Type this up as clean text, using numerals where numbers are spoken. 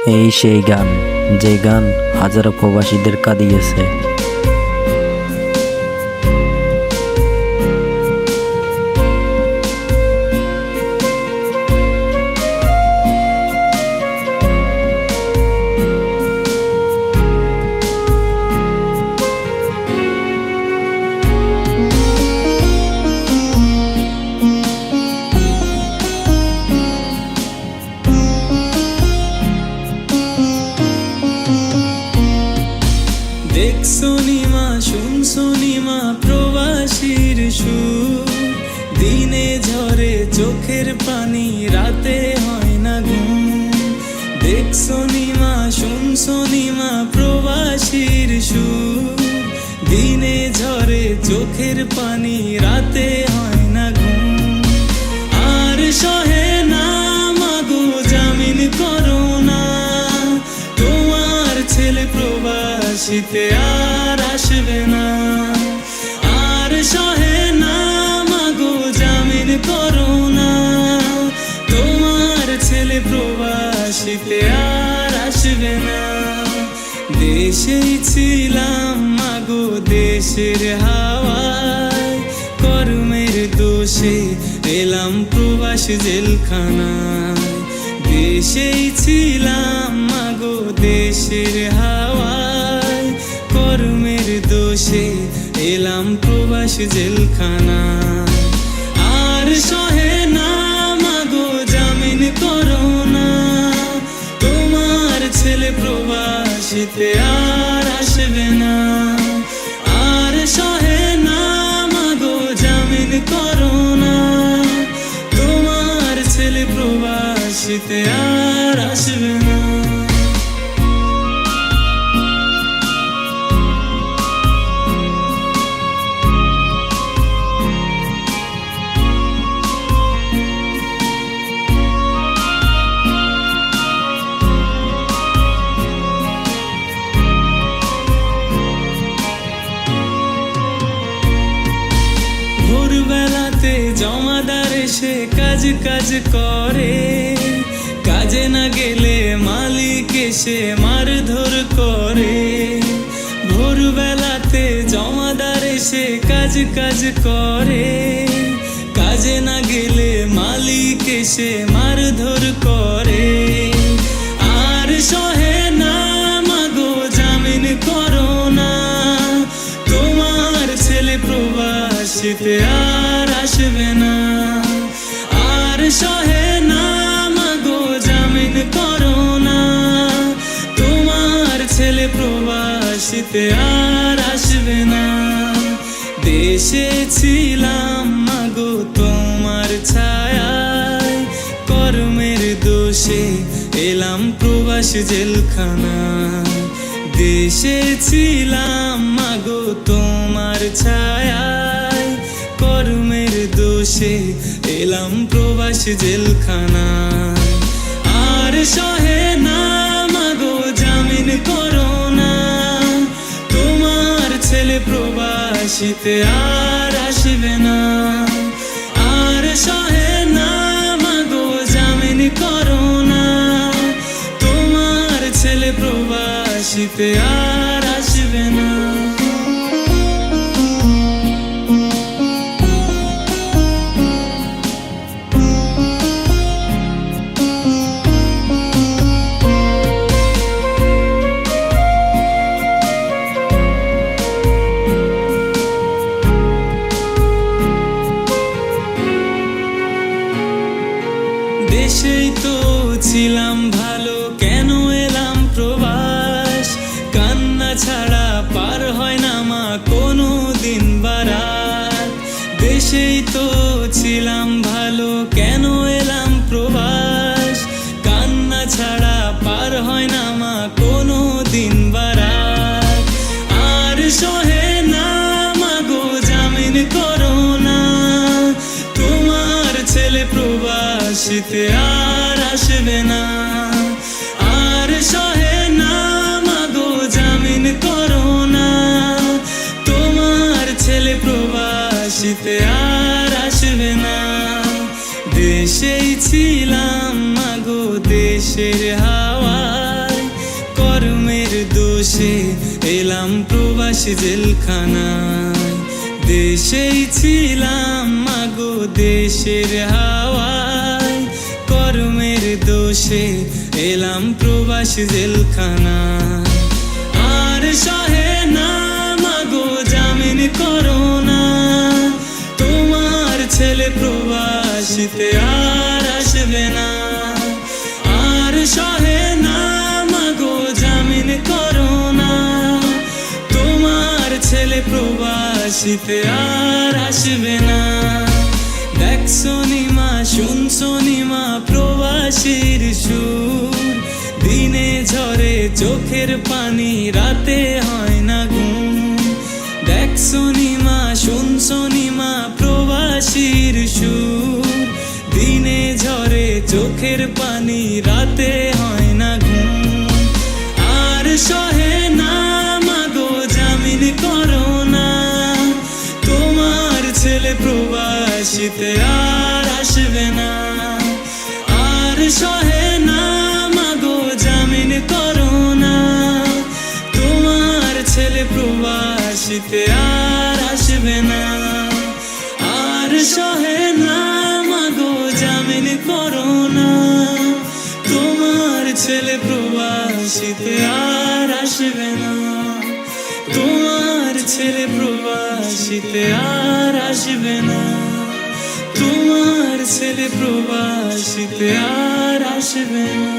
এই সেই গান, যে গান হাজারো প্রবাসীদের কাঁদিয়েছে। দেখছনি মা, শুনছনি মা প্রবাসীর সুর, দিনে ঝরে চোখের পানি, রাতে হয় না ঘুম। দেখছনি মা, শুনছনি মা প্রবাসীর সুর, দিনে ঝরে চোখের পানি, রাতে হয় না ঘুম। আর সহে না মাগো জামিন করো না, তোমার ছেলে প্রবাসীতে আর আসবে না। আর সহে না মাগো জামিন করো না, তোমার ছেলে প্রবাসীতে আর আসবে না। দেশেই ছিলাম মাগো দেশের হাওয়ায়, কর্মের দোষে এলাম প্রবাস জেলখানায়। দেশেই ছিলাম মাগো দেশের হাওয়ায়, কর্মের দোষে এলাম প্রবাস জেলখানায়। আর সহে না মাগো জামিন করো না, তোমার ছেলে প্রবাসীতে আর আসবে না। আর সহে না মাগো জামিন করো না, তোমার ছেলে প্রবাসীতে আর আসবে না। ভোরবেলাতে জমাদার এসে কাজ কাজ করে, কাজে না গেলে মালিক এসে মারধর করে। ভোরবেলাতে জমাদার এসে কাজ কাজ করে, কাজে না গেলে মালিক এসে মারধর করে। আর সহে না মাগো জামিন করো না, তোমার ছেলে প্রবাসীতে আর আসবে না। আর সহে না মাগো জামিন করো না, তোমার ছেলে প্রবাসীতে আর আসবে না। দেশে ছিলাম মাগো তোমার ছায়ায়, কর্মের দোষে এলাম প্রবাস জেলখানায়। দেশে ছিলাম মাগো তোমার ছায়ায়, কর্মের দোষে এলাম প্রবাস জেলখানায়। আর সহে না মাগো জামিন করো না, তোমার ছেলে প্রবাসীতে আর আসবে না। আর সহে না মাগো জামিন করো না, তোমার ছেলে প্রবাসীতে আর আসবে না। দেশেই তো ছিলাম ভালো, কেন এলাম প্রবাস? কান্না ছাড়া পার হয় না মা কোনো দিন বারাত। দেশেই তো ছিলাম ভালো, কেন এলাম প্রবাস? কান্না ছাড়া পার হয় না মা কোনো দিন বারাত। আর সহে না মাগো জামিন করো না, তোমার ছেলে প্রবাসীতে আর আসবে না। আর সহে না মাগো জামিন করো না, তোমার ছেলে প্রবাসীতে আর আসবে না। দেশেই ছিলাম মাগো দেশের হাওয়া, দোষে এলাম প্রবাসী জেলখানায়। দেশেই ছিলাম মাগো দেশের হাওয়ায়, কর্মের দোষে এলাম প্রবাসী জেলখানায়। আর সহে না মাগো জামিন করো না, তোমার ছেলে প্রবাসীতে আর আসবে না। আর সহে না মাগো জামিন করো না, তোমার ছেলে প্রবাসীতে আর আসবে না। দেখছো নিমা শুনছো নিমা প্রবাসীর সুর, দিনে ঝরে চোখের পানি রাতে হয় না ঘুম। দেখছো নিমা শুনছো নিমা প্রবাসীর সুর, দিনে ঝরে চোখের পানি রাতে হয় না ঘুম। আর সহে না মাগো জামিন করো না, তোমার ছেলে প্রবাসীতে আর আসবে না। আর সহে না মাগো জামিন করো না, তোমার ছেলে প্রবাসীতে আর আসবে না। আর সহে না মাগো জামিন করো না, তোমার ছেলে প্রবাসীতে আর আসবে না। তোমার ছেলে প্রবাসীতে আর আসবে না, তোমার ছেলে প্রবাসীতে আর আসবে না।